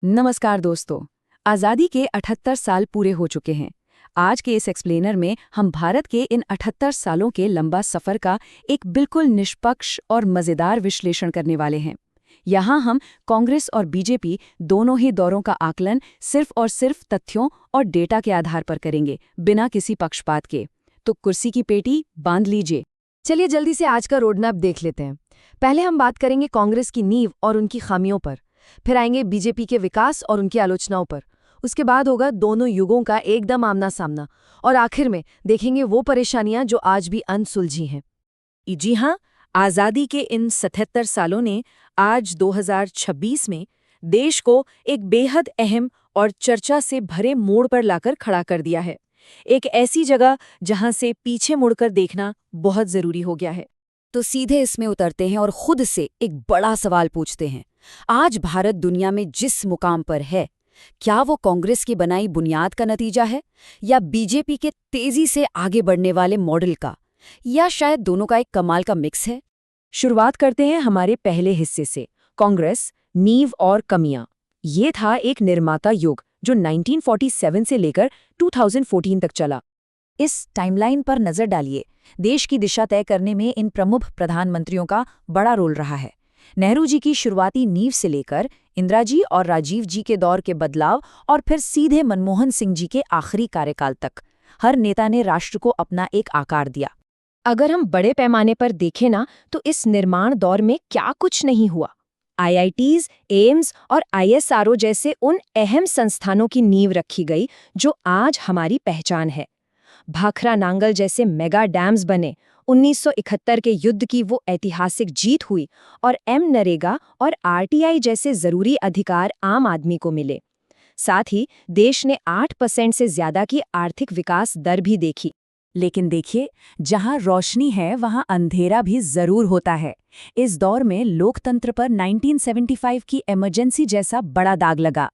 नमस्कार दोस्तों। आज़ादी के 78 साल पूरे हो चुके हैं। आज के इस एक्सप्लेनर में हम भारत के इन 78 सालों के लंबा सफ़र का एक बिल्कुल निष्पक्ष और मज़ेदार विश्लेषण करने वाले हैं। यहाँ हम कांग्रेस और बीजेपी दोनों ही दौरों का आकलन सिर्फ और सिर्फ तथ्यों और डेटा के आधार पर करेंगे, बिना किसी पक्षपात के। तो कुर्सी की पेटी बांध लीजिए। चलिए जल्दी से आज का रोडमैप देख लेते हैं। पहले हम बात करेंगे कांग्रेस की नींव और उनकी खामियों पर, फिर आएंगे बीजेपी के विकास और उनकी आलोचनाओं पर, उसके बाद होगा दोनों युगों का एकदम आमना सामना, और आखिर में देखेंगे वो परेशानियां जो आज भी अनसुलझी हैं। जी हाँ, आज़ादी के इन 77 सालों ने आज 2026 में देश को एक बेहद अहम और चर्चा से भरे मोड़ पर लाकर खड़ा कर दिया है। एक ऐसी जगह जहां से पीछे मुड़कर देखना बहुत जरूरी हो गया है। तो सीधे इसमें उतरते हैं और खुद से एक बड़ा सवाल पूछते हैं। आज भारत दुनिया में जिस मुकाम पर है, क्या वो कांग्रेस की बनाई बुनियाद का नतीजा है, या बीजेपी के तेजी से आगे बढ़ने वाले मॉडल का, या शायद दोनों का एक कमाल का मिक्स है? शुरुआत करते हैं हमारे पहले हिस्से से, कांग्रेस, नींव और कमियां। ये था एक निर्माता युग जो 1947 से लेकर 2014 तक चला। इस टाइमलाइन पर नजर डालिए। देश की दिशा तय करने में इन प्रमुख प्रधानमंत्रियों का बड़ा रोल रहा है। नेहरू जी की शुरुआती नींव से लेकर इंदिरा जी और राजीव जी के दौर के बदलाव, और फिर सीधे मनमोहन सिंह जी के आखिरी कार्यकाल तक, हर नेता ने राष्ट्र को अपना एक आकार दिया। अगर हम बड़े पैमाने पर देखें ना, तो इस निर्माण दौर में क्या कुछ नहीं हुआ। आईआईटीज, एम्स और आईएसआरओ जैसे उन अहम संस्थानों की नींव रखी गई जो आज हमारी पहचान है। भाखरा नांगल जैसे मेगा डैम्स बने, 1971 के युद्ध की वो ऐतिहासिक जीत हुई, और नरेगा और आरटीआई जैसे जरूरी अधिकार आम आदमी को मिले। साथ ही देश ने 8% से ज्यादा की आर्थिक विकास दर भी देखी। लेकिन देखिए, जहां रोशनी है वहां अंधेरा भी जरूर होता है। इस दौर में लोकतंत्र पर 1975 की इमरजेंसी जैसा बड़ा दाग लगा।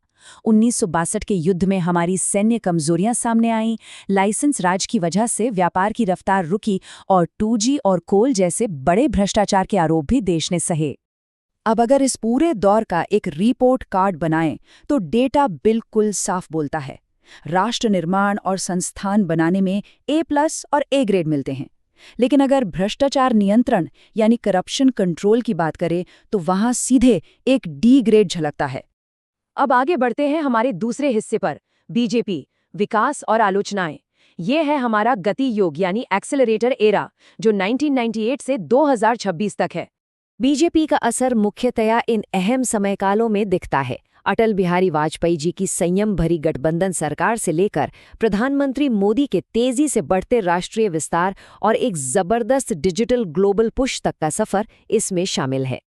1962 के युद्ध में हमारी सैन्य कमजोरियां सामने आईं, लाइसेंस राज की वजह से व्यापार की रफ्तार रुकी, और 2G और कोल जैसे बड़े भ्रष्टाचार के आरोप भी देश ने सहे। अब अगर इस पूरे दौर का एक रिपोर्ट कार्ड बनाएं, तो डेटा बिल्कुल साफ बोलता है। राष्ट्र निर्माण और संस्थान बनाने में A+ और A ग्रेड मिलते हैं। लेकिन अगर भ्रष्टाचार नियंत्रण यानी करप्शन कंट्रोल की बात करें, तो वहां सीधे एक D ग्रेड झलकता है। अब आगे बढ़ते हैं हमारे दूसरे हिस्से पर, बीजेपी, विकास और आलोचनाएं। ये है हमारा गति युग यानी एक्सेलरेटर एरा, जो 1998 से 2026 तक है। बीजेपी का असर मुख्यतया इन अहम समयकालों में दिखता है। अटल बिहारी वाजपेयी जी की संयम भरी गठबंधन सरकार से लेकर प्रधानमंत्री मोदी के तेजी से बढ़ते राष्ट्रीय विस्तार और एक जबरदस्त डिजिटल ग्लोबल पुश तक का सफर इसमें शामिल है।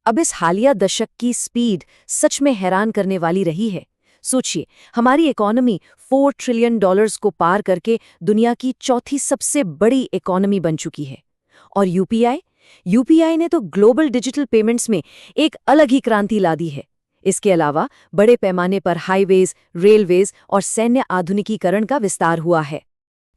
अब इस हालिया दशक की स्पीड सच में हैरान करने वाली रही है। सोचिए, हमारी इकोनॉमी $4 ट्रिलियन को पार करके दुनिया की चौथी सबसे बड़ी इकोनॉमी बन चुकी है। और यूपीआई ने तो ग्लोबल डिजिटल पेमेंट्स में एक अलग ही क्रांति ला दी है। इसके अलावा बड़े पैमाने पर हाईवेज, रेलवेज और सैन्य आधुनिकीकरण का विस्तार हुआ है।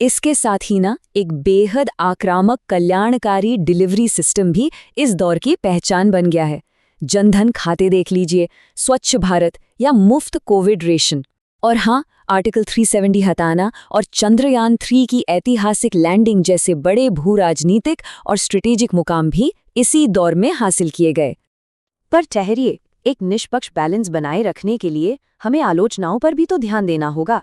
इसके साथ ही एक बेहद आक्रामक कल्याणकारी डिलीवरी सिस्टम भी इस दौर की पहचान बन गया है। जनधन खाते देख लीजिए, स्वच्छ भारत या मुफ्त कोविड रेशन, और हाँ, आर्टिकल 370 हटाना और चंद्रयान 3 की ऐतिहासिक लैंडिंग जैसे बड़े भू राजनीतिक और स्ट्रेटेजिक मुकाम भी इसी दौर में हासिल किए गए। पर ठहरिए, एक निष्पक्ष बैलेंस बनाए रखने के लिए हमें आलोचनाओं पर भी तो ध्यान देना होगा।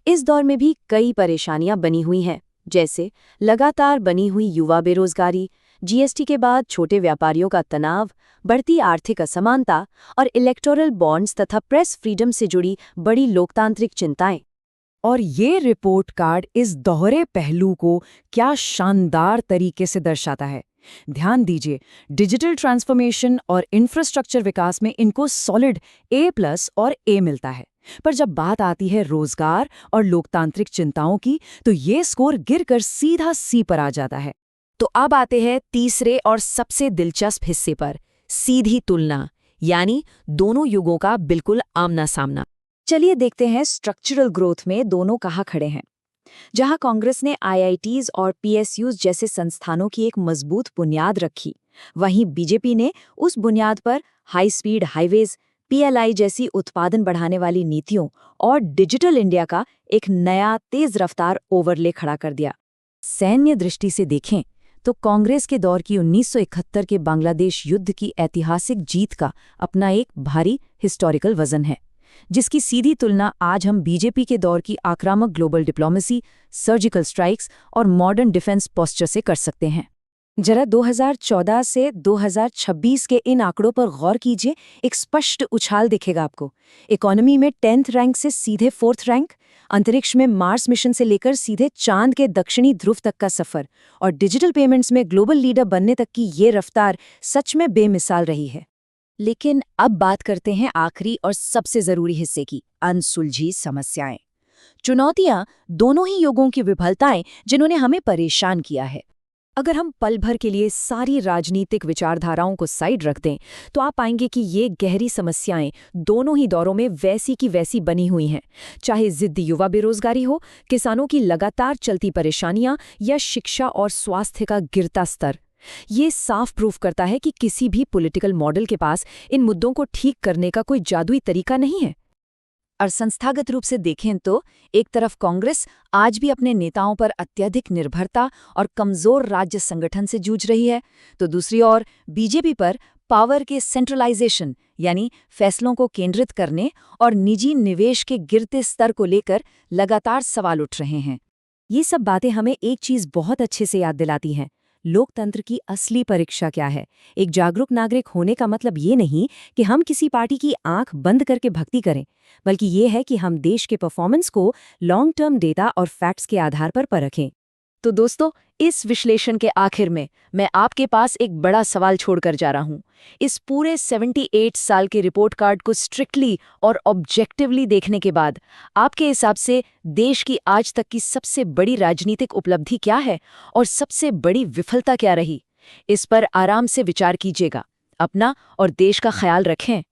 इस दौर में भी कई परेशानियां बनी हुई हैं, जैसे लगातार बनी हुई युवा बेरोजगारी, जीएसटी के बाद छोटे व्यापारियों का तनाव, बढ़ती आर्थिक असमानता और इलेक्टोरल बॉन्ड्स तथा प्रेस फ्रीडम से जुड़ी बड़ी लोकतांत्रिक चिंताएं। और ये रिपोर्ट कार्ड इस दोहरे पहलू को क्या शानदार तरीके से दर्शाता है। ध्यान दीजिए, डिजिटल ट्रांसफॉर्मेशन और इंफ्रास्ट्रक्चर विकास में इनको सॉलिड A+ और A मिलता है। पर जब बात आती है रोजगार और लोकतांत्रिक चिंताओं की, तो ये स्कोर गिरकर सीधा C पर आ जाता है। तो अब आते हैं तीसरे और सबसे दिलचस्प हिस्से पर, सीधी तुलना, यानी दोनों युगों का बिल्कुल आमना सामना। चलिए देखते हैं स्ट्रक्चरल ग्रोथ में दोनों कहाँ खड़े हैं। जहां कांग्रेस ने आईआईटीज और पीएसयूज जैसे संस्थानों की एक मजबूत बुनियाद रखी, वहीं बीजेपी ने उस बुनियाद पर हाई स्पीड हाईवेज, PLI जैसी उत्पादन बढ़ाने वाली नीतियों और डिजिटल इंडिया का एक नया तेज रफ्तार ओवरले खड़ा कर दिया। सैन्य दृष्टि से देखें तो कांग्रेस के दौर की 1971 के बांग्लादेश युद्ध की ऐतिहासिक जीत का अपना एक भारी हिस्टोरिकल वजन है, जिसकी सीधी तुलना आज हम बीजेपी के दौर की आक्रामक ग्लोबल डिप्लोमेसी, सर्जिकल स्ट्राइक्स और मॉडर्न डिफेंस पोस्चर से कर सकते हैं। जरा 2014 से 2026 के इन आंकड़ों पर गौर कीजिए। एक स्पष्ट उछाल दिखेगा आपको। इकोनॉमी में 10th रैंक से सीधे 4th रैंक, अंतरिक्ष में मार्स मिशन से लेकर सीधे चांद के दक्षिणी ध्रुव तक का सफर, और डिजिटल पेमेंट्स में ग्लोबल लीडर बनने तक की ये रफ्तार सच में बेमिसाल रही है। लेकिन अब बात करते हैं आखिरी और सबसे जरूरी हिस्से की, अनसुलझी समस्याएं। चुनौतियां दोनों ही युगों की विफलताएं जिन्होंने हमें परेशान किया है। अगर हम पल भर के लिए सारी राजनीतिक विचारधाराओं को साइड रख दें तो आप पाएंगे कि ये गहरी समस्याएं दोनों ही दौरों में वैसी की वैसी बनी हुई हैं। चाहे जिद्दी युवा बेरोजगारी हो, किसानों की लगातार चलती परेशानियां या शिक्षा और स्वास्थ्य का गिरता स्तर, ये साफ प्रूफ करता है कि किसी भी पॉलिटिकल मॉडल के पास इन मुद्दों को ठीक करने का कोई जादुई तरीका नहीं है। और संस्थागत रूप से देखें तो एक तरफ कांग्रेस आज भी अपने नेताओं पर अत्यधिक निर्भरता और कमजोर राज्य संगठन से जूझ रही है, तो दूसरी ओर बीजेपी पर पावर के सेंट्रलाइजेशन यानी फैसलों को केंद्रित करने और निजी निवेश के गिरते स्तर को लेकर लगातार सवाल उठ रहे हैं। ये सब बातें हमें एक चीज बहुत अच्छे से याद दिलाती हैं, लोकतंत्र की असली परीक्षा क्या है। एक जागरूक नागरिक होने का मतलब ये नहीं कि हम किसी पार्टी की आंख बंद करके भक्ति करें, बल्कि ये है कि हम देश के परफॉर्मेंस को लॉन्ग टर्म डेटा और फैक्ट्स के आधार पर परखें। तो दोस्तों, इस विश्लेषण के आखिर में मैं आपके पास एक बड़ा सवाल छोड़कर जा रहा हूं। इस पूरे 78 साल के रिपोर्ट कार्ड को स्ट्रिक्टली और ऑब्जेक्टिवली देखने के बाद आपके हिसाब से देश की आज तक की सबसे बड़ी राजनीतिक उपलब्धि क्या है और सबसे बड़ी विफलता क्या रही? इस पर आराम से विचार कीजिएगा। अपना और देश का ख्याल रखें।